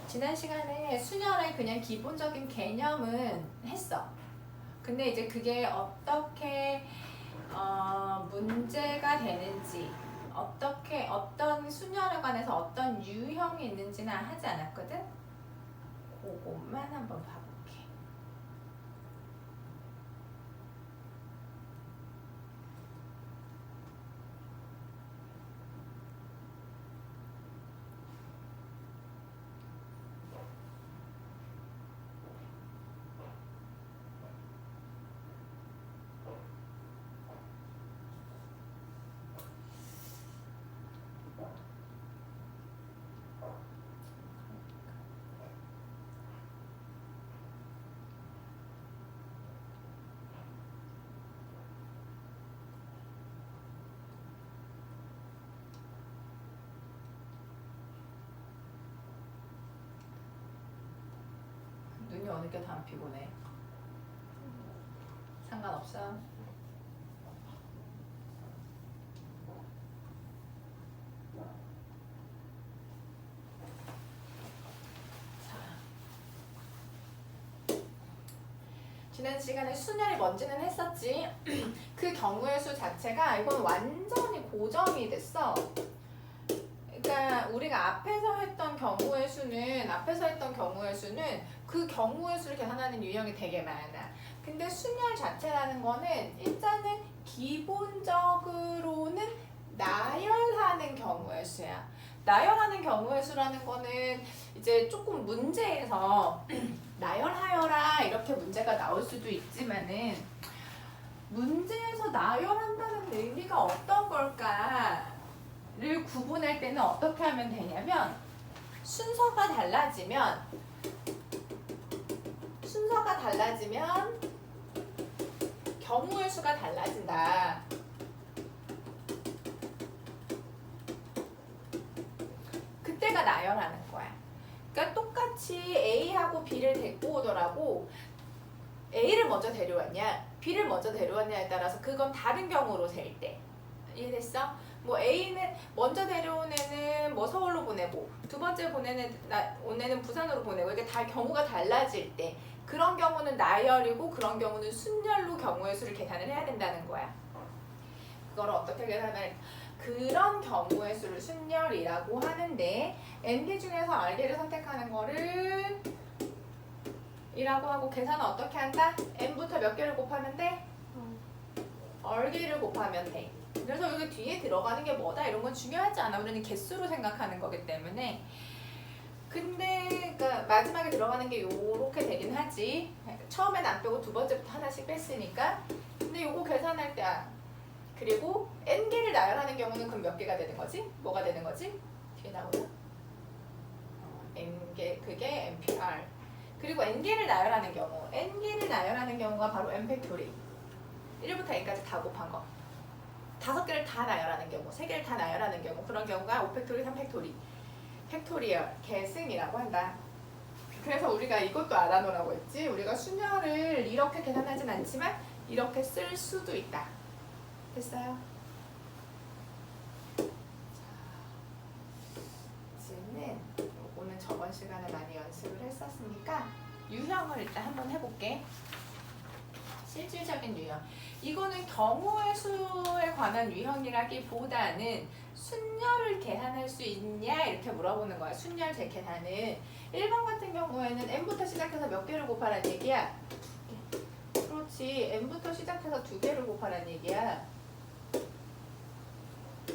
지난 시간에 순열의 그냥 기본적인 개념은 했어. 근데 이제 그게 어떻게 문제가 되는지, 어떻게 어떤 순열에 관해서 어떤 유형이 있는지는 하지 않았거든. 그것만 한번 봐볼게. 눈이 어느 게 더 안 피곤해? 상관없어? 지난 시간에 순열이 뭔지는 했었지. 그 경우의 수 자체가 이건 완전히 고정이 됐어. 그러니까 우리가 앞에서 했던 경우의 수는 그 경우의 수를 계산하는 유형이 되게 많아. 근데 순열 자체라는 거는 일단은 기본적으로는 나열하는 경우의 수야. 나열하는 경우의 수라는 거는 이제 조금 문제에서 나열하여라 이렇게 문제가 나올 수도 있지만은 문제에서 나열한다는 의미가 어떤 걸까를 구분할 때는 어떻게 하면 되냐면 순서가 달라지면 경우의 수가 달라진다. 그때가 나열하는 거야. 그러니까 똑같이 A하고 B를 데리고 오더라고. A를 먼저 데려왔냐, B를 먼저 데려왔냐에 따라서 그건 다른 경우로 셀 때. 이해됐어? 뭐 A는 먼저 데려온 애는 뭐 서울로 보내고 두 번째 보내는 온 애는 부산으로 보내고 이게 다 경우가 달라질 때 그런 경우는 나열이고 그런 경우는 순열로 경우의 수를 계산을 해야 된다는 거야. 그걸 어떻게 계산할? 그런 경우의 수를 순열이라고 하는데 ND 중에서 RD를 선택하는 거를 이라고 하고 계산은 어떻게 한다? n부터 몇 개를 곱하면 돼? RD를 곱하면 돼. 그래서 여기 뒤에 들어가는 게 뭐다 이런 건 중요하지 않아. 우리는 개수로 생각하는 거기 때문에. 근데 그러니까 마지막에 들어가는 게 요렇게 되긴 하지. 처음엔 안 빼고 두 번째부터 하나씩 뺐으니까. 근데 요거 계산할 때 그리고 n개를 나열하는 경우는 그럼 몇 개가 되는 거지? 뭐가 되는 거지? 뒤에 나오나? n개 그게 npr. 그리고 n개를 나열하는 경우가 바로 n팩토리. 1부터 n까지 다 곱한 거. 5개를 다 나열하는 경우, 3개를 다 나열하는 경우, 그런 경우가 5팩토리, 3팩토리, 팩토리얼, 계승이라고 한다. 그래서 우리가 이것도 알아놓으라고 했지. 우리가 순열을 이렇게 계산하진 않지만 이렇게 쓸 수도 있다. 됐어요? 이제는 요거는 저번 시간에 많이 연습을 했었으니까 유형을 일단 한번 해볼게. 실질적인 유형. 이거는 경우의 수에 관한 유형이라기보다는 순열을 계산할 수 있냐 이렇게 물어보는 거야. 순열 재계산은 1번 같은 경우에는 n부터 시작해서 몇 개를 곱하라는 얘기야? 그렇지. n부터 시작해서 2개를 곱하라는 얘기야.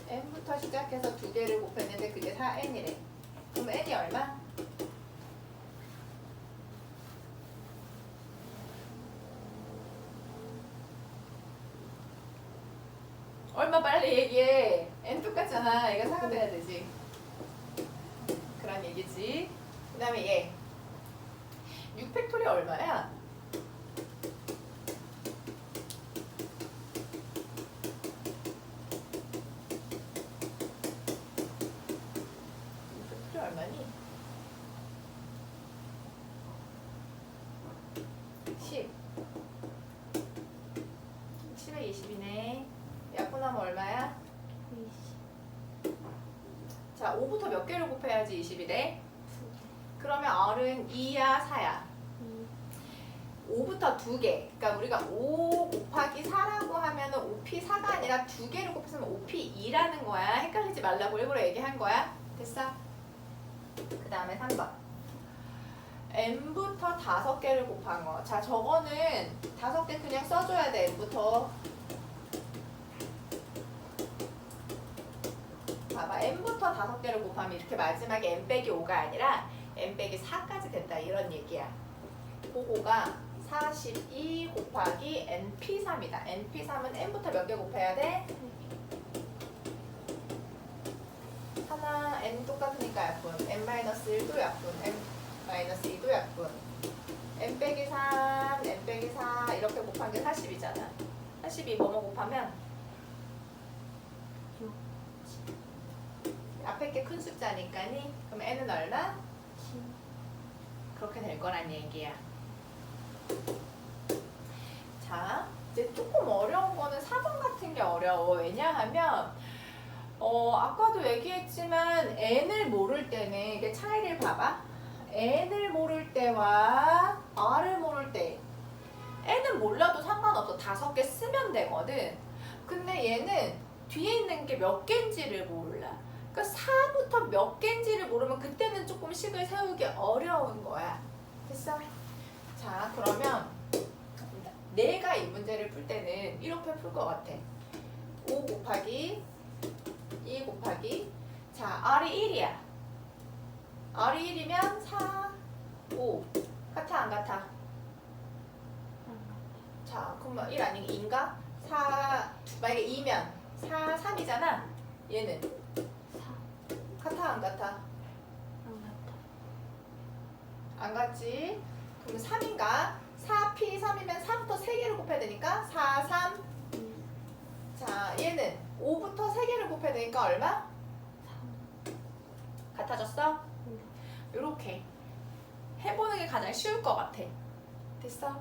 n부터 시작해서 2개를 곱했는데 그게 4n이래. 그럼 n이 얼마? 얼마 빨리 얘기해. n 똑같잖아. 이거 4가 돼야 되지. 그런 얘기지. 그 다음에 얘 6팩토리 얼마야? 6팩토리 얼마니? 10. 10에 20이네. 약분하면 얼마야? 20. 자, 5부터 몇 개를 곱해야지 20이 돼? 그러면 R은 2야 4야? 5부터 2개. 그러니까 우리가 5 곱하기 4라고 하면은 5p 4가 아니라 2개를 곱해서 5p 2라는 거야. 헷갈리지 말라고 일부러 얘기한 거야. 됐어? 그 다음에 3번. n부터 5개를 곱한 거. 자, 저거는 5개 그냥 써줘야 돼. n부터. 봐봐. n부터 5개를 곱하면 이렇게 마지막에 n 빼기 5가 아니라 n 빼기 4까지 된다. 이런 얘기야. 그거가 42 곱하기 np3이다. np3은 n부터 몇 개 곱해야 돼? 하나, n 똑같으니까 약분. n-1도 약분. n-2도 약분. n 빼기 3, n 빼기 4 이렇게 곱한 게 40이잖아. 42 뭐뭐 곱하면? 앞에 게 큰 숫자니까니. 그럼 n은 얼마? 그렇게 될 거란 얘기야. 자, 이제 조금 어려운 거는 4번 같은 게 어려워. 왜냐하면 아까도 얘기했지만 n을 모를 때는 이게 차이를 봐봐. n을 모를 때와 r을 모를 때 n은 몰라도 상관없어. 5개 쓰면 되거든. 근데 얘는 뒤에 있는 게 몇 개인지를 몰라. 그러니까 4부터 몇 개인지를 모르면 그때는 조금 식을 세우기 어려운 거야. 됐어? 자, 그러면 내가 이 문제를 풀 때는 이렇게 풀 것 같아. 5 곱하기 2 곱하기 자, R이 1이야. R이 1이면 4, 5 같아 안 같아? 자, 그러면 1 아닌 2인가? 4, 만약에 2면 4, 3이잖아. 얘는 4 같아 안 같아? 안 같지? 그럼 3인가? 4p 3이면 4부터 3개를 곱해야 되니까 4, 3 자, 얘는 5부터 3개를 곱해야 되니까 얼마? 3 같아졌어? 요렇게 해보는 게 가장 쉬울 것 같아. 됐어?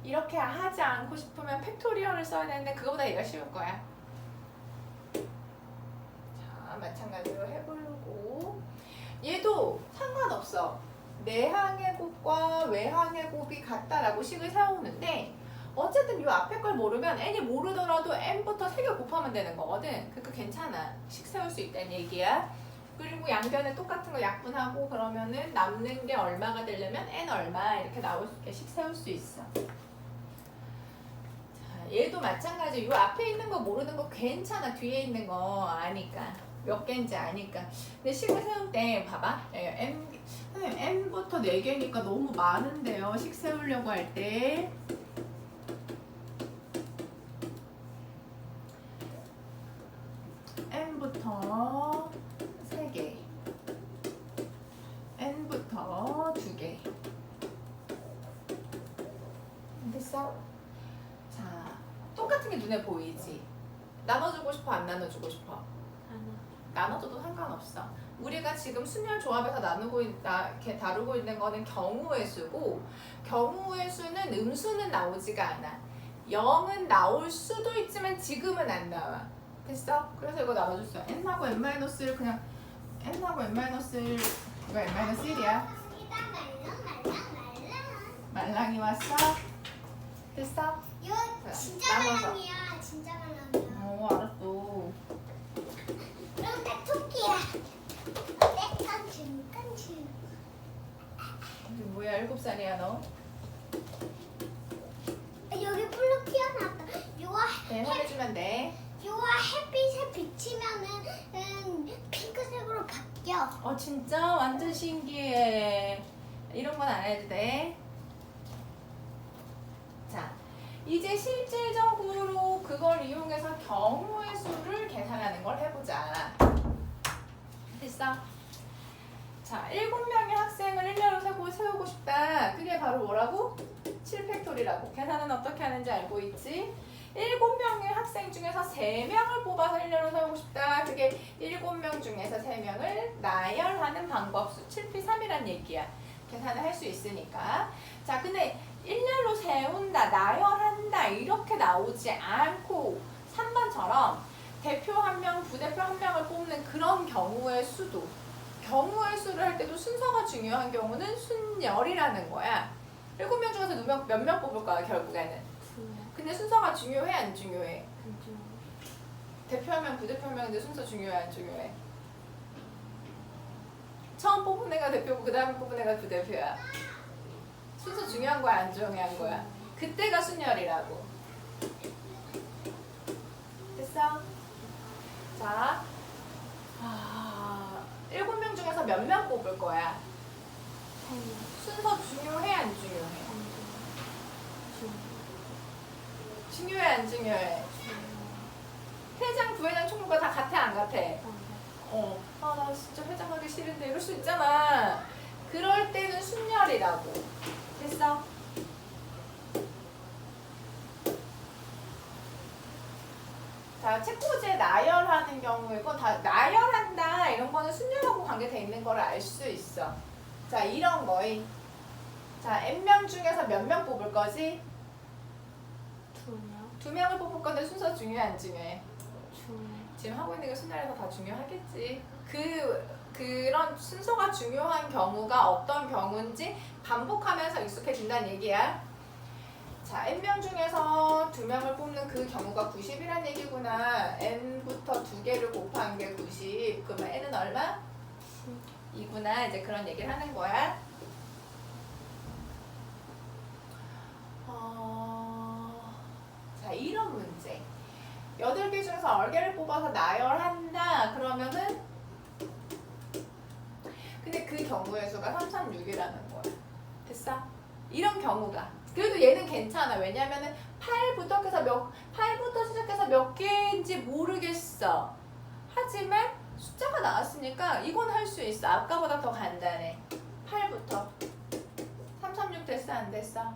이렇게 하지 않고 싶으면 팩토리얼을 써야 되는데 그거보다 얘가 쉬울 거야. 자, 마찬가지로 해보려고. 얘도 상관없어. 내항의 곱과 외항의 곱이 같다라고 식을 세우는데 어쨌든 이 앞에 걸 모르면 n이 모르더라도 n부터 3개 곱하면 되는 거거든. 그러니까 괜찮아. 식 세울 수 있다는 얘기야. 그리고 양변에 똑같은 거 약분하고 그러면은 남는 게 얼마가 되려면 n 얼마 이렇게 나올 수 있게 식 세울 수 있어. 자, 얘도 마찬가지. 이 앞에 있는 거 모르는 거 괜찮아. 뒤에 있는 거 아니까. 몇 개인지 아니까. 근데 식을 세울 때 봐봐. n부터 4개니까 너무 많은데요. 식 세우려고 할 때. n부터 3개. n부터 2개. 됐어? 자, 똑같은 게 눈에 보이지? 나눠주고 싶어? 안 나눠주고 싶어? 나눠줘도 상관없어. 우리가 지금 순열 조합에서 이렇게 다루고 있는 거는 경우의 수고, 경우의 수는 음수는 나오지가 않아. 0은 나올 수도 있지만 지금은 안 나와. 됐어? 그래서 이거 나눠줬어요. n하고 n-를 그냥 n하고 n-를 이거 n-1이야. 말랑이 왔어? 됐어? 이거 진짜 나눠서. 말랑이야. 진짜 말랑이야. 알았어. 그럼 내 토끼야. 깐충. 이게 뭐야? 7살이야 너? 여기 블루 튀어나왔다. 네, 해주면 돼. 요와 햇빛에 비치면은 핑크색으로 바뀌어. 진짜 완전 신기해. 이런 건 안 해도 돼. 자, 이제 실질적으로 그걸 이용해서 경우의 수를 계산하는 걸 해보자. 됐어? 자, 7명의 학생을 일렬로 세우고 싶다. 그게 바로 뭐라고? 7팩토리라고. 계산은 어떻게 하는지 알고 있지? 7명의 학생 중에서 3명을 뽑아서 일렬로 세우고 싶다. 그게 7명 중에서 3명을 나열하는 방법수 7p3이란 얘기야. 계산을 할 수 있으니까. 자, 근데 일렬로 세운다, 나열한다 이렇게 나오지 않고 3번처럼 대표 1명, 부대표 1명을 뽑는 그런 경우의 수도 경우의 수를 할 때도 순서가 중요한 경우는 순열이라는 거야. 7명 중에서 몇 명 뽑을 거야 결국에는. 근데 순서가 중요해 안 중요해? 대표하면 부대표명인데 순서 중요해 안 중요해? 처음 뽑은 애가 대표고 그 다음에 뽑은 애가 부대표야. 순서 중요한 거야 안 중요한 거야? 그때가 순열이라고. 됐어? 자, 7명 중에서 몇 명 뽑을 거야? 순서 중요해 안 중요해? 중요해 안 중요해? 회장, 부회장, 총무가 다 같아 안 같아? 나 진짜 회장 하기 싫은데 이럴 수 있잖아. 그럴 때는 순열이라고. 됐어? 자, 책꽂이에 나열하는 경우에 이건 다 나열한다 이런 거는 순열하고 관계돼 있는 거를 알 수 있어. 자, 이런 거이. 자, n명 중에서 몇 명 뽑을 거지? 2명을 뽑을 건데 순서 중요해 안 중요해? 지금 하고 있는 게 순열에서 다 중요하겠지. 그런 순서가 중요한 경우가 어떤 경우인지 반복하면서 익숙해진다는 얘기야. 자, n명 중에서 2명을 뽑는 그 경우가 90이란 얘기구나. n부터 2개를 곱한 게 90. 그러면 n은 얼마? 2구나. 이제 그런 얘기를 하는 거야. 자, 이런 문제. 8개 중에서 10개를 뽑아서 나열한다. 그러면은 근데 그 경우의 수가 336이라는 거야. 됐어? 이런 경우가. 그래도 얘는 괜찮아. 왜냐면은 8부터 시작해서 몇 개인지 모르겠어. 하지만 숫자가 나왔으니까 이건 할 수 있어. 아까보다 더 간단해. 8부터 336 됐어 안 됐어?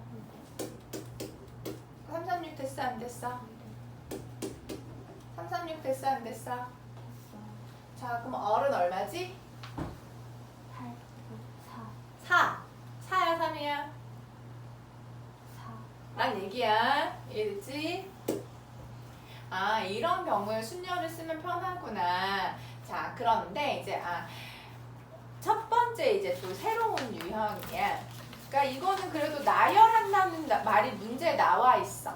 336 됐어 안 됐어? 336 됐어 안 됐어? 자, 그럼 어른 얼마지? 4. 4야 3이야? 4란 얘기야. 이해됐지? 아, 이런 경우에 순열을 쓰면 편하구나. 자, 그런데 이제 첫 번째 이제 또 새로운 유형이야. 그러니까 이거는 그래도 나열한다는 말이 문제에 나와 있어.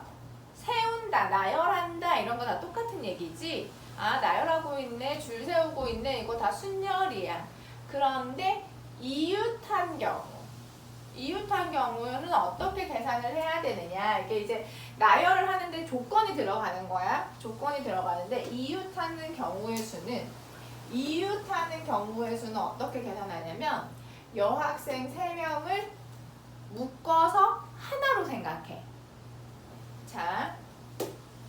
세운다, 나열한다 이런 거 다 똑같은 얘기지. 나열하고 있네, 줄 세우고 있네, 이거 다 순열이야. 그런데 이웃한 경우는 어떻게 계산을 해야 되느냐. 이게 이제 나열을 하는데 조건이 들어가는 거야. 조건이 들어가는데 이웃하는 경우의 수는 어떻게 계산하냐면 여학생 3명을 묶어서 하나로 생각해. 자,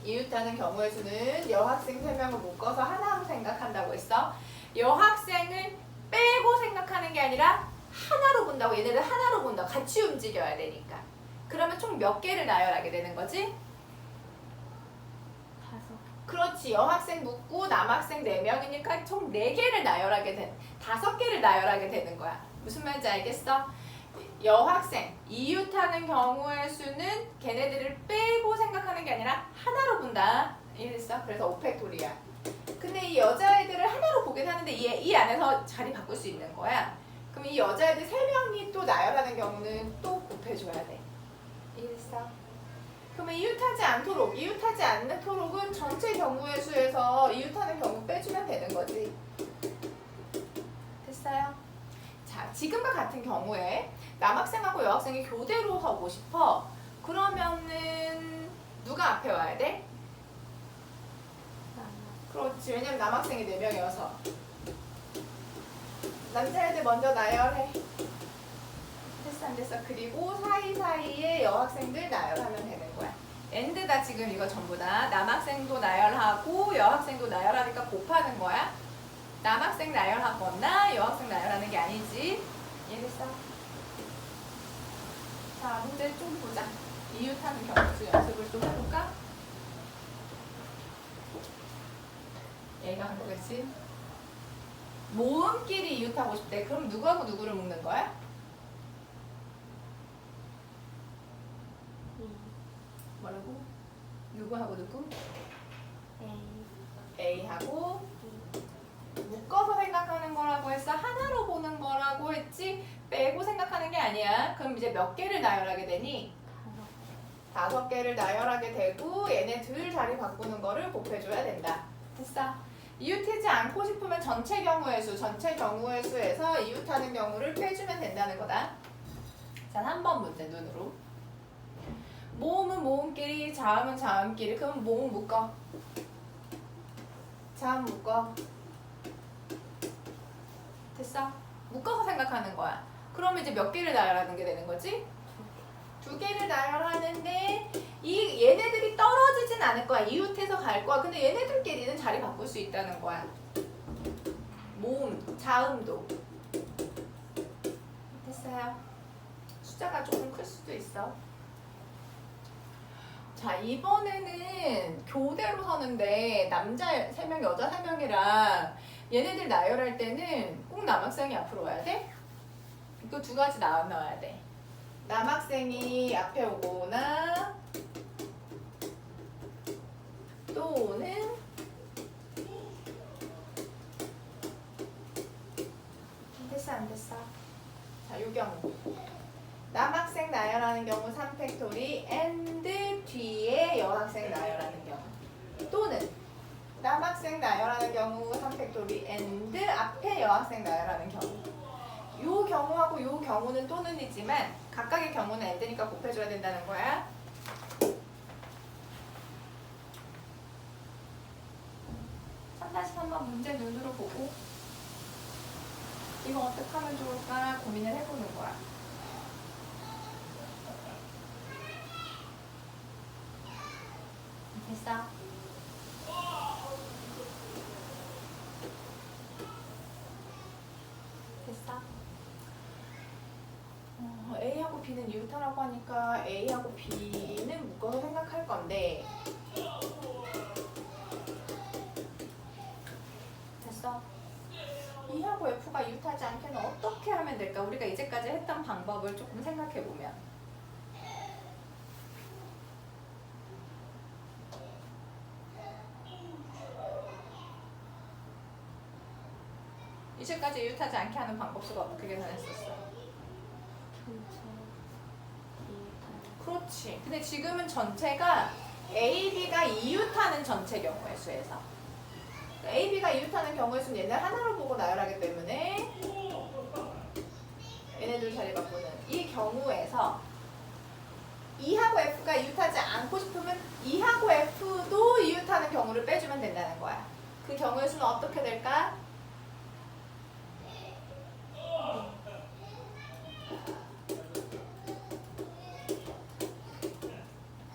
이웃하는 경우의 수는 여학생 3명을 묶어서 하나로 생각한다고 했어. 여학생을 빼고 생각하는 게 아니라 하나로 본다고. 얘네들 하나로 본다. 같이 움직여야 되니까. 그러면 총 몇 개를 나열하게 되는 거지? 5. 그렇지. 여학생 묶고 남학생 4명이니까 총 4개를 나열하게 된 5개를 나열하게 되는 거야. 무슨 말인지 알겠어? 여학생, 이웃하는 경우의 수는 걔네들을 빼고 생각하는 게 아니라 하나로 본다. 이해됐어? 그래서 오팩토리야. 근데 이 여자애들을 하나로 보긴 하는데 이 안에서 자리 바꿀 수 있는 거야. 그럼 이 여자애들 3명이 또 나열하는 경우는 또 곱해줘야 돼. 이해됐어? 그러면 이웃하지 않는 토록은 전체 경우의 수에서 이웃하는 경우 빼주면 되는 거지. 됐어요? 자, 지금과 같은 경우에 남학생하고 여학생이 교대로 서고 싶어. 그러면은 누가 앞에 와야 돼? 그렇지. 왜냐면 남학생이 4명이어서. 남자애들 먼저 나열해. 됐어 안 됐어? 그리고 사이사이에 여학생들 나열하면 되는 거야. 엔드다. 지금 이거 전부 다 남학생도 나열하고 여학생도 나열하니까 곱하는 거야. 남학생 나열하거나 여학생 나열하는 게 아니지. 이해됐어? 자, 문제 좀 보자. 이웃하는 경우수 연습을 좀 해볼까? 얘가 한 거겠지? 모음끼리 이웃하고 싶대. 그럼 누구하고 누구를 묶는 거야? 뭐라고? 누구하고 누구? A하고 묶어서 생각하는 거라고 했어? 하나로 했지? 빼고 생각하는 게 아니야. 그럼 이제 몇 개를 나열하게 되니? 5개를 나열하게 되고 얘네 둘 자리 바꾸는 거를 곱해줘야 된다. 됐어? 이웃하지 않고 싶으면 전체 경우의 수에서 이웃하는 경우를 빼주면 된다는 거다. 자, 3번 문제 눈으로. 모음은 모음끼리, 자음은 자음끼리. 그럼 모음 묶어. 자음 묶어. 됐어? 묶어서 생각하는 거야. 그러면 이제 몇 개를 나열하는 게 되는 거지? 2개를 나열하는데 얘네들이 떨어지진 않을 거야. 이웃해서 갈 거야. 근데 얘네들끼리는 자리 바꿀 수 있다는 거야. 모음, 자음도. 됐어요? 숫자가 조금 클 수도 있어. 자, 이번에는 교대로 서는데 남자 3명, 여자 3명이랑 얘네들 나열할 때는 꼭 남학생이 앞으로 와야 돼? 이거 2가지 넣어야 돼. 남학생이 앞에 오거나 또는 됐어 안 됐어? 자, 요 경우 남학생 나열하는 경우 3팩토리 and 뒤에 여학생 나열하는 경우 또는 남학생 나열하는 경우 3팩토리 and 앞에 여학생 나열하는 경우 요 경우하고 요 경우는 또는이지만 각각의 경우는 and니까 곱해줘야 된다는 거야. 다시 한번 문제 눈으로 보고 이거 어떻게 하면 좋을까 고민을 해보는 거야. 됐어? 됐어? A하고 B는 이웃하라고 하니까 A하고 B는 묶어서 생각할 건데 됐어? E하고 F가 이웃하지 않게는 어떻게 하면 될까? 우리가 이제까지 했던 방법을 조금 생각해보면 이제까지 이웃하지 않게 하는 방법수가 어떻게 계산했었어? 그렇지. 근데 지금은 전체가 A, B가 이웃하는 전체 경우의 수에서 A, B가 이웃하는 경우의 수는 얘네 하나로 보고 나열하기 때문에 얘네들 자리 바꾸는 이 경우에서 E하고 F가 이웃하지 않고 싶으면 E하고 F도 이웃하는 경우를 빼주면 된다는 거야. 그 경우의 수는 어떻게 될까?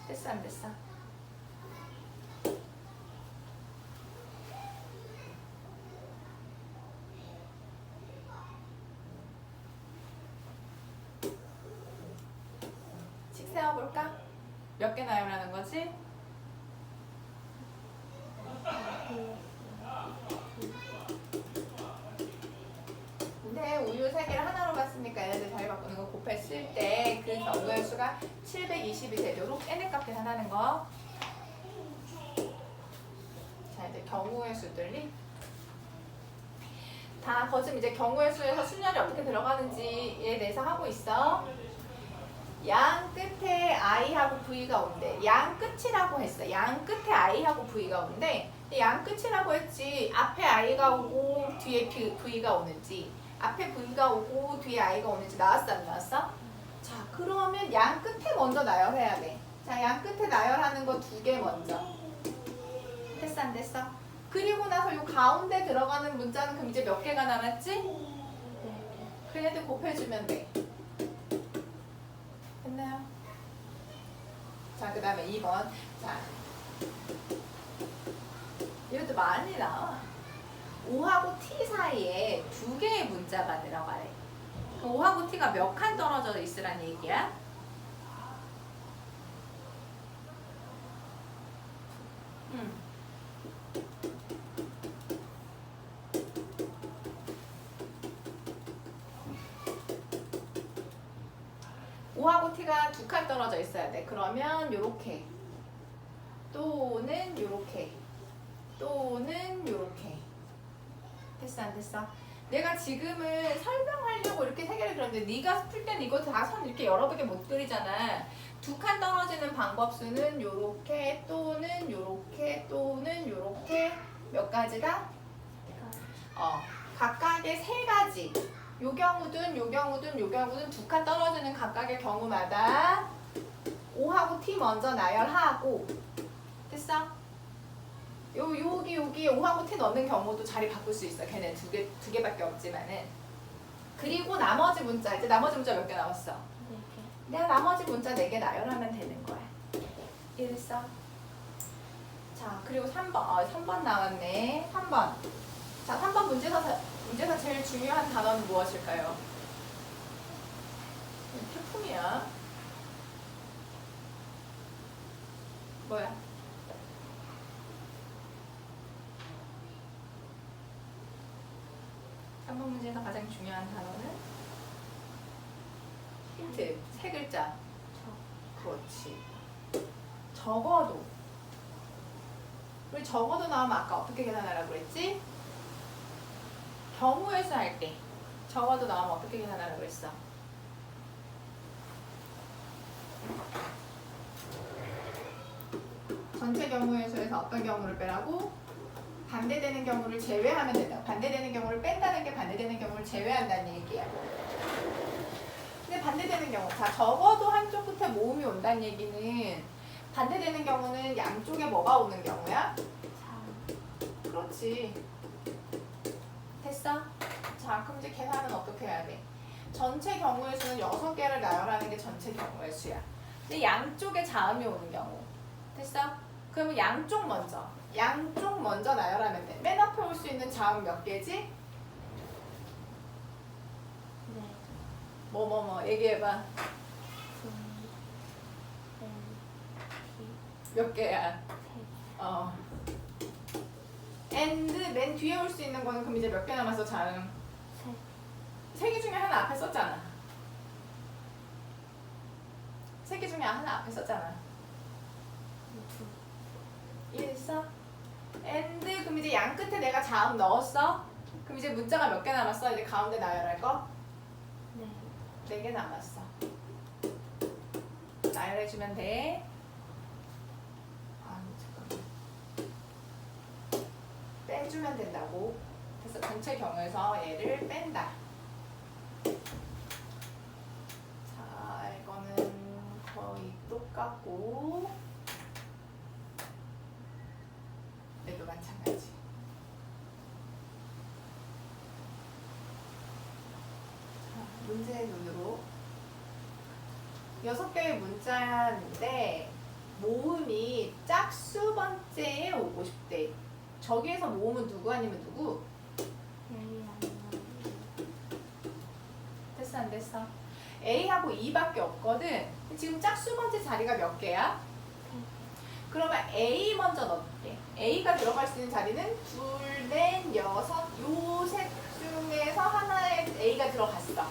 됐어 안 됐어? 식 세워볼까? 몇 개 나열하는 거지? 근데 우유 3개를 하나로 봤으니까 얘네들 자리 바꾸는 거 곱했을 때 그 경우의 수가 720이 되도록 n의 값 계산하는 거. 자, 이제 경우의 수들이 다 거즘 이제 경우의 수에서 순열이 어떻게 들어가는지에 대해서 하고 있어. 양 끝에 i하고 v가 온대. 양 끝이라고 했어. 양 끝에 i하고 v가 온대. 양 끝이라고 했지. 앞에 i가 오고 뒤에 v가 오는지, 앞에 v가 오고 뒤에 i가 오는지 나왔어 안 나왔어? 자, 그러면 양 끝에 먼저 나열해야 돼. 자, 양 끝에 나열하는 거 2개 먼저. 됐어 안 됐어? 그리고 나서 요 가운데 들어가는 문자는 그럼 이제 몇 개가 남았지? 그래도 곱해주면 돼. 됐나요? 자, 그 다음에 2번. 자, 이것도 많이 나와. 5하고 t 사이에 2개의 문자가 들어가래. 5하고 t가 몇 칸 떨어져 있으란 얘기야? 응. 5하고 t가 2칸 떨어져 있어야 돼. 그러면 요렇게 또는 요렇게 또는 요렇게. 됐어 안 됐어? 내가 지금은 설명하려고 이렇게 세 개를 그렸는데 네가 풀 때는 이거 다 선 이렇게 여러 개 못 그리잖아. 두 칸 떨어지는 방법 수는 요렇게 또는 요렇게 또는 요렇게 몇 가지다? 각각의 세 가지. 요 경우든 요 경우든 요 경우든 두 칸 떨어지는 각각의 경우마다 O하고 T 먼저 나열하고 됐어? 여기 5하고 T 넣는 경우도 자리 바꿀 수 있어. 걔네 두 개밖에 없지만은. 그리고 나머지 문자, 이제 나머지 문자 몇 개 남았어? 4개. 내가 나머지 문자 4개 나열하면 되는 거야. 이해됐어? 자, 그리고 3번. 3번 나왔네. 3번. 자, 3번 문제에서 제일 중요한 단어는 무엇일까요? 태풍이야. 뭐야? 3번 문제에서 가장 중요한 단어는 힌트, 세 글자. 그렇지. 적어도. 우리 적어도 나오면 아까 어떻게 계산하라고 그랬지? 경우의 수 할 때. 적어도 나오면 어떻게 계산하라고 그랬어? 전체 경우의 수에서 어떤 경우를 빼라고? 반대되는 경우를 제외하면 된다. 반대되는 경우를 뺀다는 게 반대되는 경우를 제외한다는 얘기야. 근데 반대되는 경우, 자 적어도 한쪽 끝에 모음이 온다는 얘기는 반대되는 경우는 양쪽에 뭐가 오는 경우야? 그렇지. 됐어? 자 그럼 이제 계산은 어떻게 해야 돼? 전체 경우의 수는 6개를 나열하는 게 전체 경우의 수야. 근데 양쪽에 자음이 오는 경우. 됐어? 그러면 양쪽 먼저 나열하면 돼. 맨 앞에 올 수 있는 자음 몇 개지? 뭐 얘기해봐. 몇 개야? and 맨 뒤에 올 수 있는 거는 그럼 이제 몇 개 남았어 자음? 3개 중에 하나 앞에 썼잖아. 3개 중에 하나 앞에 썼잖아. 이해됐어? and 그럼 이제 양 끝에 내가 자음 넣었어? 그럼 이제 문자가 몇 개 남았어? 이제 가운데 나열할 거? 4개 남았어. 나열해주면 돼. 잠깐만. 빼주면 된다고. 그래서 전체 경우에서 얘를 뺀다. 자, 이거는 거의 똑같고 얘도 마찬가지. 문제의 눈으로 6개의 문자인데 모음이 짝수 번째에 오고 싶대. 저기에서 모음은 누구 아니면 누구? 됐어 안 됐어? A하고 E밖에 없거든. 지금 짝수 번째 자리가 몇 개야? 그러면 A 먼저 넣을게. A가 들어갈 수 있는 자리는 2, 4, 6 요 셋 중에서 하나에 A가 들어갔어.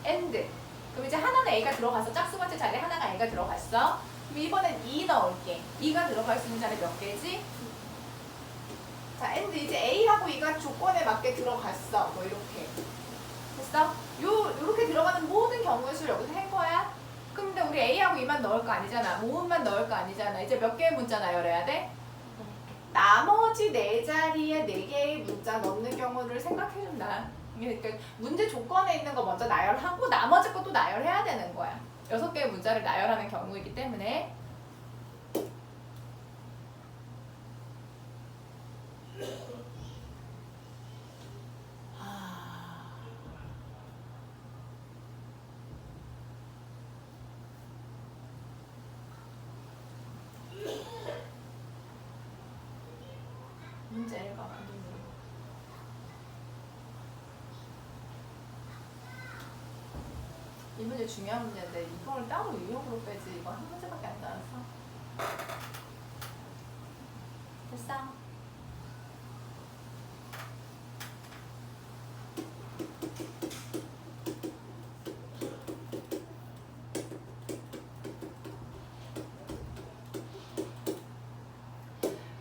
and. 그럼 이제 하나는 A가 들어갔어. 짝수 번째 자리에 하나가 A가 들어갔어. 그럼 이번엔 E 넣을게. E가 들어갈 수 있는 자리 몇 개지? 자, and 이제 A하고 E가 조건에 맞게 들어갔어. 뭐 이렇게. 됐어? 요렇게 들어가는 모든 경우의 수를 여기서 한 거야. 근데 우리 A하고 E만 넣을 거 아니잖아. 모음만 넣을 거 아니잖아. 이제 몇 개의 문자 나열해야 돼? 나머지 4자리에 4개의 문자 넣는 경우를 생각해준다. 그러니까 문제 조건에 있는 거 먼저 나열하고 나머지 것도 나열해야 되는 거야. 6개의 문자를 나열하는 경우이기 때문에. 문제 읽어봐. 이 문제 중요한 문제인데 이걸 따로 유형으로 빼지. 이거 한 문제밖에 안 나왔어. 됐어?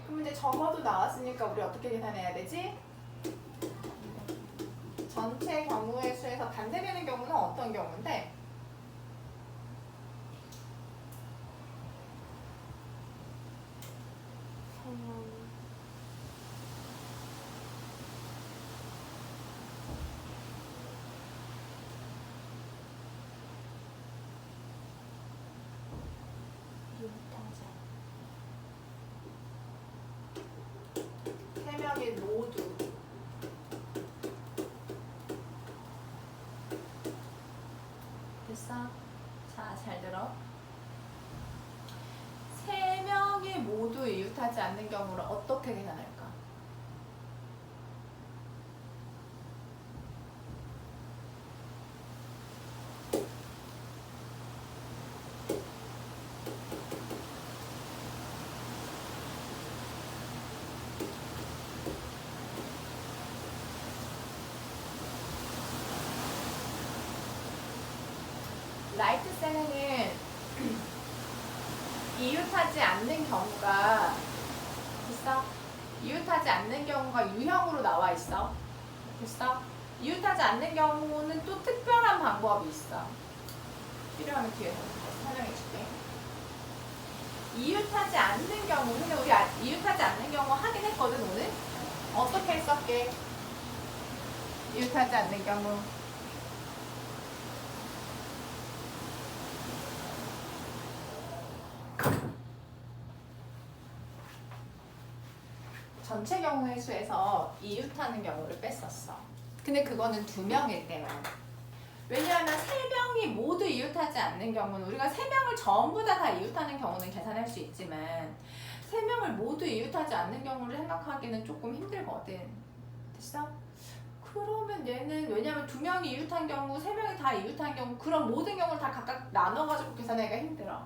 그럼 이제 적어도 나왔으니까 우리 어떻게 계산해야 되지? 전체 경우의 수에서 반대되는 경우는 어떤 경우인데? 세 명이 모두 됐어? 자, 잘 들어. 세 명이 모두 이웃하지 않는 경우를 어떻게 계산할까? 라이트 셀링은 이웃하지 않는 경우가 있어? 이웃하지 않는 경우가 유형으로 나와 있어. 됐어? 이웃하지 않는 경우는 또 특별한 방법이 있어. 필요하면 뒤에서 설명해 줄게. 이웃하지 않는 경우, 근데 우리 이웃하지 않는 경우 하긴 했거든, 오늘? 어떻게 했었게? 이웃하지 않는 경우. 전체 경우의 수에서 이웃하는 경우를 뺐었어. 근데 그거는 2명일 때만. 왜냐하면 3명이 모두 이웃하지 않는 경우는 우리가 3명을 전부 다 이웃하는 경우는 계산할 수 있지만 3명을 모두 이웃하지 않는 경우를 생각하기는 조금 힘들거든. 됐어? 그러면 얘는 왜냐하면 2명이 이웃한 경우, 3명이 다 이웃한 경우 그런 모든 경우를 다 각각 나눠가지고 계산하기가 힘들어.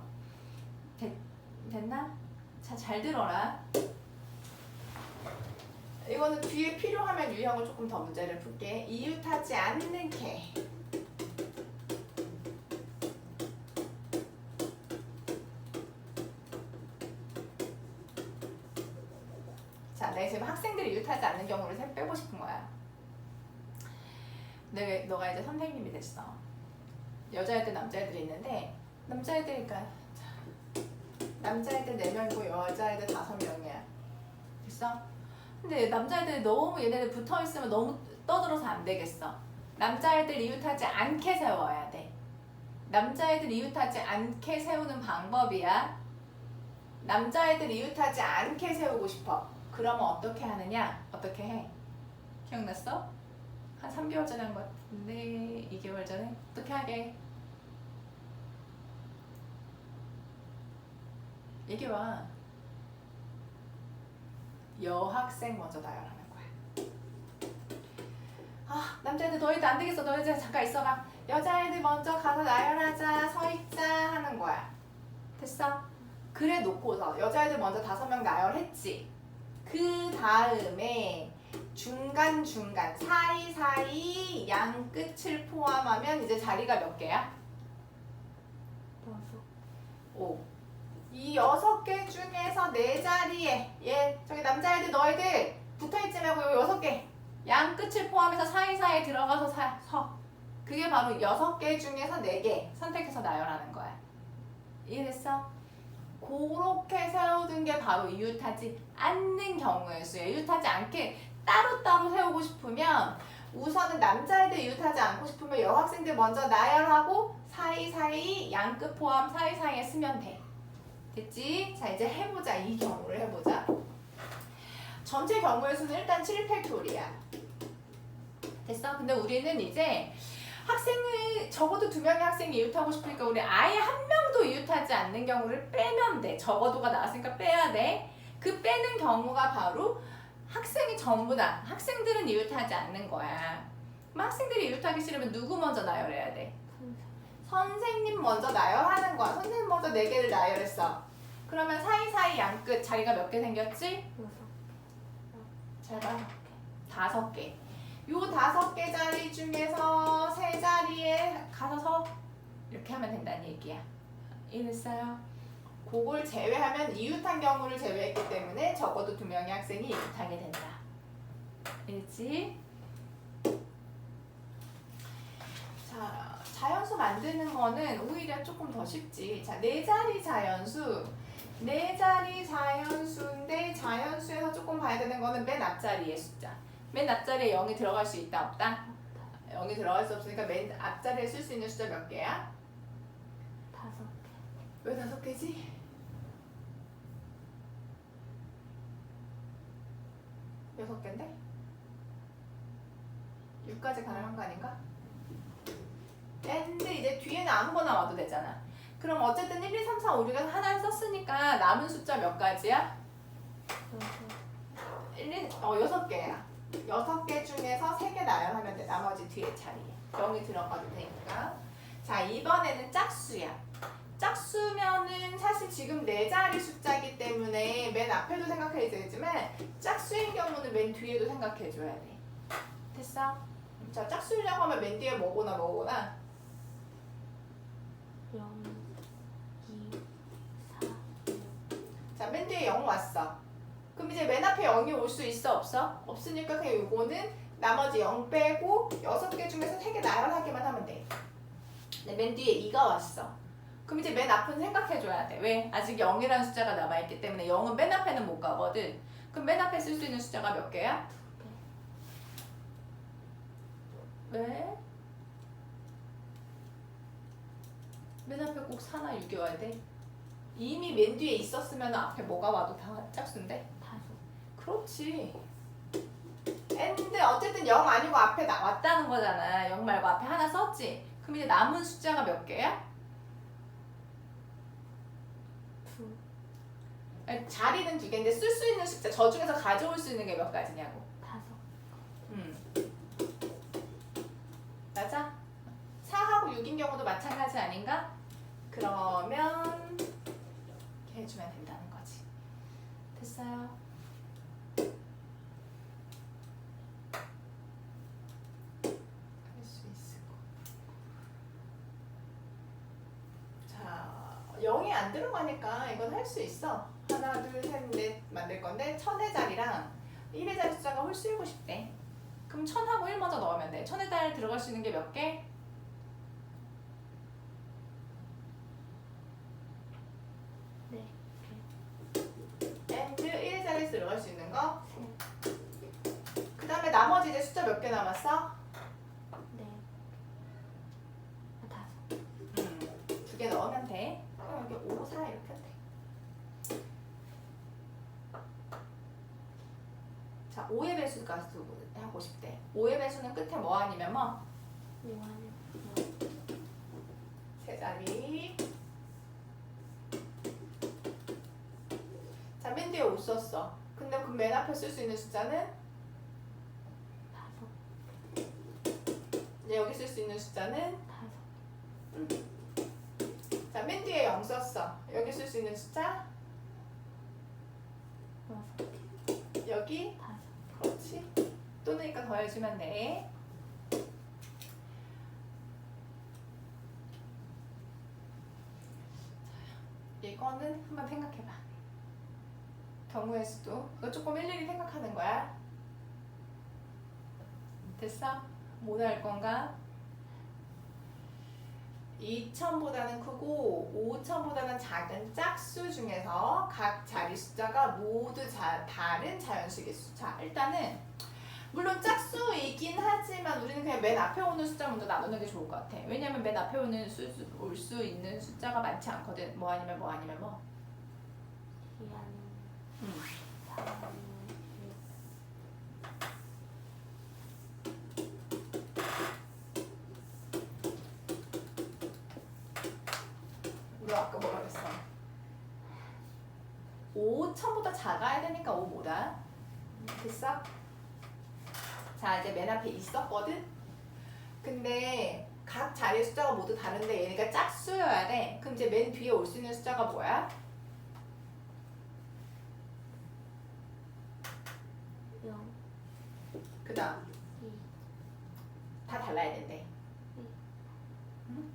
됐나? 자, 잘 들어라. 이거는 뒤에 필요하면 유형을 조금 더 문제를 풀게. 이웃하지 않는 개. 자, 내가 지금 학생들이 이웃하지 않는 경우를 빼고 싶은 거야. 너가 이제 선생님이 됐어. 여자애들, 남자애들이 있는데 남자애들이니까 남자애들 4명이고 여자애들 5명이야. 됐어? 근데 남자애들이 너무 얘네들 붙어있으면 너무 떠들어서 안 되겠어. 남자애들 이웃하지 않게 세워야 돼. 남자애들 이웃하지 않게 세우는 방법이야. 남자애들 이웃하지 않게 세우고 싶어. 그러면 어떻게 하느냐? 어떻게 해? 기억났어? 한 3개월 전에 한 것 같은데 2개월 전에? 어떻게 하게? 얘기해봐. 여학생 먼저 나열하는 거야. 아, 남자애들 너희들 안 되겠어. 너희들 잠깐 있어봐. 여자애들 먼저 가서 나열하자. 서 있자 하는 거야. 됐어? 그래 놓고서 여자애들 먼저 5명 나열했지. 그 다음에 중간중간 사이사이 양 끝을 포함하면 이제 자리가 몇 개야? 5. 이 6개 중에서 4자리에 저기 남자애들 너희들 붙어있지 말고 요 6개 양 끝을 포함해서 사이사이에 들어가서 서. 그게 바로 6개 중에서 4개 선택해서 나열하는 거야. 이해됐어? 그렇게 세워둔 게 바로 이웃하지 않는 경우의 수야. 이웃하지 않게 따로따로 세우고 싶으면 우선은 남자애들 이웃하지 않고 싶으면 여학생들 먼저 나열하고 사이사이 양끝 포함 사이사이에 쓰면 돼. 됐지? 자, 이제 해보자. 이 경우를 해보자. 전체 경우의 수는 일단 7팩토리야. 됐어? 근데 우리는 이제 학생을 적어도 2명의 학생이 이웃하고 싶으니까 우리 아예 한 명도 이웃하지 않는 경우를 빼면 돼. 적어도가 나왔으니까 빼야 돼. 그 빼는 경우가 바로 학생이 전부다. 학생들은 이웃하지 않는 거야. 그럼 학생들이 이웃하기 싫으면 누구 먼저 나열해야 돼? 선생님 먼저 나열하는 거야. 선생님 먼저 4개를 나열했어. 그러면 사이사이 양끝 자리가 몇 개 생겼지? 잘 봐. 5개. 요 5개 자리 중에서 3자리에 가서 서. 이렇게 하면 된다는 얘기야. 이해됐어요? 그걸 제외하면 이웃한 경우를 제외했기 때문에 적어도 2명의 학생이 이웃하게 된다. 알겠지? 자연수 만드는 거는 오히려 조금 더 쉽지. 자, 네 자리 자연수. 네 자리 자연수인데 자연수에서 조금 봐야 되는 거는 맨 앞자리의 숫자. 맨 앞자리에 0이 들어갈 수 있다 없다? 0이 들어갈 수 없으니까 맨 앞자리에 쓸 수 있는 숫자 몇 개야? 5개. 왜 5개지? 여섯 개인데? 6까지 가능한 거 아닌가? 근데 이제 뒤에는 아무거나 와도 되잖아. 그럼 어쨌든 1, 2, 3, 4, 5, 6에서 하나를 썼으니까 남은 숫자 몇 가지야? 6개야. 6개 중에서 3개 나열하면 돼. 나머지 뒤에 자리에. 0이 들어가도 되니까. 자, 이번에는 짝수야. 짝수면은 사실 지금 네 자리 숫자이기 때문에 맨 앞에도 생각해야 되지만 짝수인 경우는 맨 뒤에도 생각해줘야 돼. 됐어? 자, 짝수려고 하면 맨 뒤에 뭐거나 0, 2, 4, 6. 자, 맨 뒤에 0 왔어. 그럼 이제 맨 앞에 0이 올 수 있어 없어? 없으니까 그냥 요거는 나머지 0 빼고 6개 중에서 3개 나열하기만 하면 돼. 근데 맨 뒤에 2가 왔어. 그럼 이제 맨 앞은 생각해줘야 돼. 왜? 아직 0이라는 숫자가 남아있기 때문에 0은 맨 앞에는 못 가거든. 그럼 맨 앞에 쓸 수 있는 숫자가 몇 개야? 왜? 맨 앞에 꼭 4나 6이 와야 돼? 이미 맨 뒤에 있었으면 앞에 뭐가 와도 다 짝수인데? 5. 그렇지. 근데 어쨌든 0 아니고 앞에 왔다는 거잖아. 0 말고 앞에 하나 썼지? 그럼 이제 남은 숫자가 몇 개야? 2. 아니, 자리는 2개인데 쓸 수 있는 숫자, 저 중에서 가져올 수 있는 게 몇 가지냐고. 5. 맞아? 4하고 6인 경우도 마찬가지 아닌가? 그러면 이렇게 해주면 된다는 거지. 됐어요? 할 수 있을 거. 자, 0이 안 들어가니까 이건 할 수 있어. 하나, 둘, 셋, 넷 만들 건데 1000의 자리랑 1의 자리 숫자가 홀수이고 싶대. 그럼 1000하고 1 먼저 넣으면 돼. 1000의 자리 들어갈 수 있는 게 몇 개? 4개. and 1의 자리에 들어갈 수 있는 거? 3. 그 다음에 나머지 이제 숫자 몇 개 남았어? 4. 5. 2개 넣으면 돼. 그럼 여기 5, 4 이렇게 하면 돼. 자, 5의 배수가 하고 싶대. 5의 배수는 끝에 뭐 아니면 뭐? 5 하면 세 자리. 자, 맨 뒤에 5 썼어. 근데 그 맨 앞에 쓸 수 있는 숫자는? 5. 이제 여기 쓸 수 있는 숫자는? 5. 자, 맨 뒤에 0 썼어. 여기 쓸 수 있는 숫자? 6개. 여기? 5. 그렇지. 또 넣으니까 더해주면 돼. 이거는 한번 생각해봐. 경우의 수도. 이거 조금 일일이 생각하는 거야. 됐어? 뭐 할 건가? 2000보다는 크고 5000보다는 작은 짝수 중에서 각 자리 숫자가 모두 다른 자연수의 수. 자, 일단은 물론 짝수이긴 하지만 우리는 그냥 맨 앞에 오는 숫자 먼저 나누는 게 좋을 것 같아. 왜냐면 맨 앞에 올 수 있는 숫자가 많지 않거든. 뭐 아니면 뭐 아니면 뭐. 2 아니면 음. 4 아니면 6. 우리 아까 뭐라 그랬어? 5000보다 작아야 되니까 5 뭐다? 됐어? 자, 이제 맨 앞에 있었거든? 근데 각 자리의 숫자가 모두 다른데 얘네가 짝수여야 돼. 그럼 이제 맨 뒤에 올 수 있는 숫자가 뭐야? 0. 그 다음 2. 다 달라야 된대. 응. 응?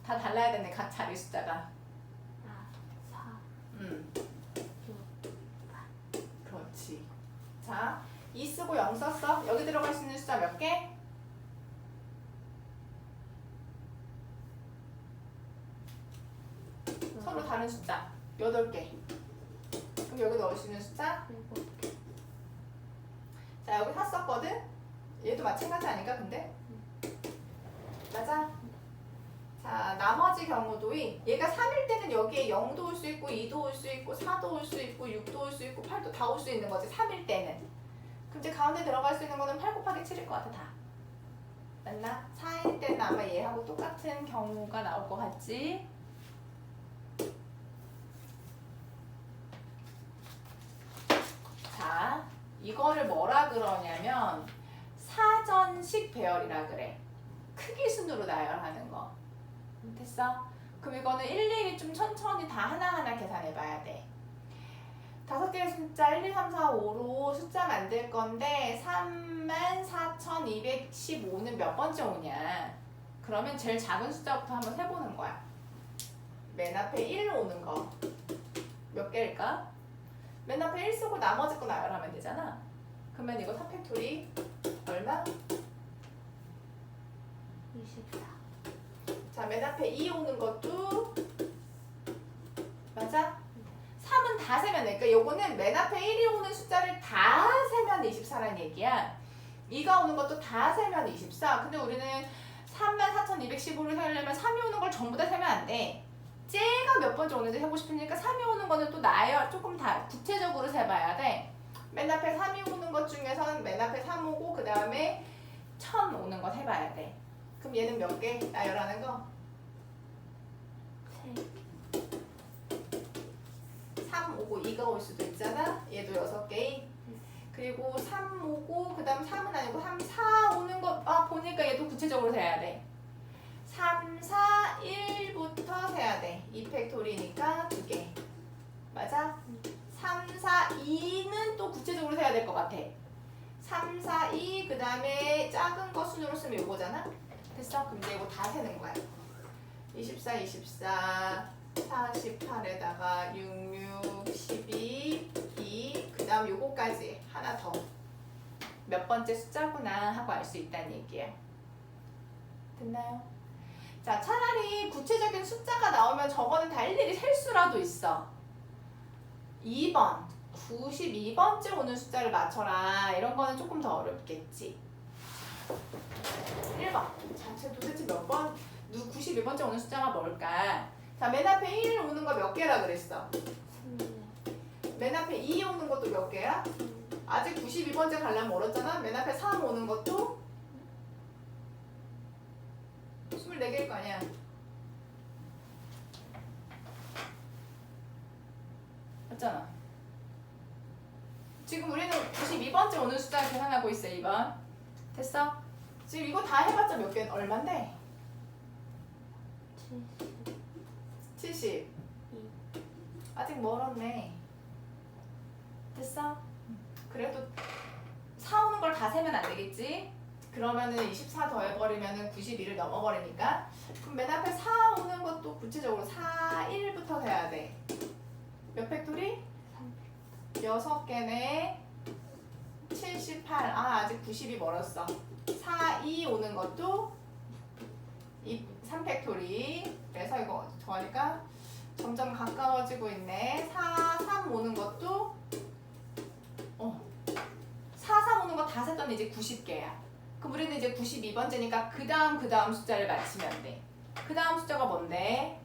다 달라야 된대, 각 자리 숫자가. 4. 음, 6. 8. 그렇지. 자, 2 쓰고 0 썼어. 여기 들어갈 수 있는 숫자 몇 개? 사선으로 다른 숫자 8개. 그럼 여기 넣을 수 있는 숫자? 7개. 자, 여기 4 썼거든? 얘도 마찬가지 아닌가 근데? 맞아? 자, 나머지 경우도 얘가 3일 때는 여기에 0도 올 수 있고 2도 올 수 있고 4도 올 수 있고 6도 올 수 있고 8도 다 올 수 있는 거지 3일 때는. 그럼 이제 가운데 들어갈 수 있는 거는 8 곱하기 7일 것 같아 다. 맞나? 4일 때는 아마 얘하고 똑같은 경우가 나올 것 같지? 자, 이거를 뭐라 그러냐면 사전식 배열이라 그래. 크기 순으로 나열하는 거. 됐어? 그럼 이거는 일일이 좀 천천히 다 하나하나 계산해 봐야 돼. 5개의 숫자 1, 2, 3, 4, 5로 숫자 만들 건데 34,215는 몇 번째 오냐? 그러면 제일 작은 숫자부터 한번 해보는 거야. 맨 앞에 1 오는 거 몇 개일까? 맨 앞에 1 쓰고 나머지 거 나열하면 되잖아. 그러면 이거 4팩토리 얼마? 24. 자, 맨 앞에 2 오는 것도 맞아? 3은 다 세면 돼. 그러니까 요거는 맨 앞에 1이 오는 숫자를 다 세면 24라는 얘기야. 2가 오는 것도 다 세면 24. 근데 우리는 34,215를 세려면 3이 오는 걸 전부 다 세면 안 돼. 쟤가 몇 번째 오는지 세고 싶으니까 3이 오는 거는 또 나열 조금 다 구체적으로 세봐야 돼. 맨 앞에 3이 오는 것 중에서는 맨 앞에 3 오고 그 다음에 1000 오는 거 세봐야 돼. 그럼 얘는 몇 개 나열하는 거? 3 오고 2가 올 수도 있잖아. 얘도 6개. 그리고 3 오고 그 다음 3은 아니고 3, 4 오는 거 보니까 얘도 구체적으로 세야 돼. 3, 4, 1부터 세야 돼. 2팩토리니까 2개. 맞아? 3, 4, 2는 또 구체적으로 세야 될 것 같아. 3, 4, 2, 그 다음에 작은 거 순으로 쓰면 요거잖아? 됐어? 그럼 이제 이거 다 세는 거야. 24, 24, 48에다가 66, 12, 2, 그 다음 요거까지 하나 더. 몇 번째 숫자구나 하고 알 수 있다는 얘기야. 됐나요? 자, 차라리 구체적인 숫자가 나오면 저거는 다 일일이 셀 수라도 있어. 2번, 92번째 오는 숫자를 맞춰라. 이런 거는 조금 더 어렵겠지. 1번. 자, 도대체 몇 번? 92번째 오는 숫자가 뭘까? 자, 맨 앞에 1 오는 거 몇 개라 그랬어? 24. 맨 앞에 2 오는 것도 몇 개야? 아직 92번째 가려면 멀었잖아? 맨 앞에 3 오는 것도 24개일 거 아니야. 맞잖아. 지금 우리는 92번째 오는 숫자를 계산하고 있어, 2번. 됐어? 지금 이거 다 해봤자 몇 개, 얼만데? 70. 2. 아직 멀었네. 됐어? 그래도 4 오는 걸 다 세면 안 되겠지? 그러면은 24 더해버리면은 92를 넘어버리니까. 그럼 맨 앞에 4 오는 것도 구체적으로 4, 1부터 세야 돼. 몇 팩토리? 6개네. 78. 아직 90이 멀었어. 4, 2 오는 것도 3팩토리. 그래서 이거 더하니까 점점 가까워지고 있네. 4, 3 오는 것도 4, 3 오는 거 다 셌더니 이제 90개야. 그럼 우리는 이제 92번째니까 그 다음 숫자를 맞히면 돼. 그 다음 숫자가 뭔데?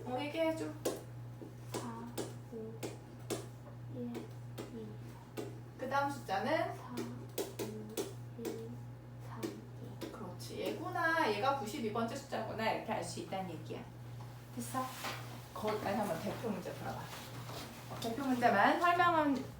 4. 얘기해줘. 4, 5, 1, 2. 그 다음 숫자는 4, 5, 1, 3, 2. 그렇지. 얘구나. 얘가 92번째 숫자구나. 이렇게 알 수 있다는 얘기야. 됐어? 거기까지 한번 대표 문제 풀어봐. 대표 문제만 설명은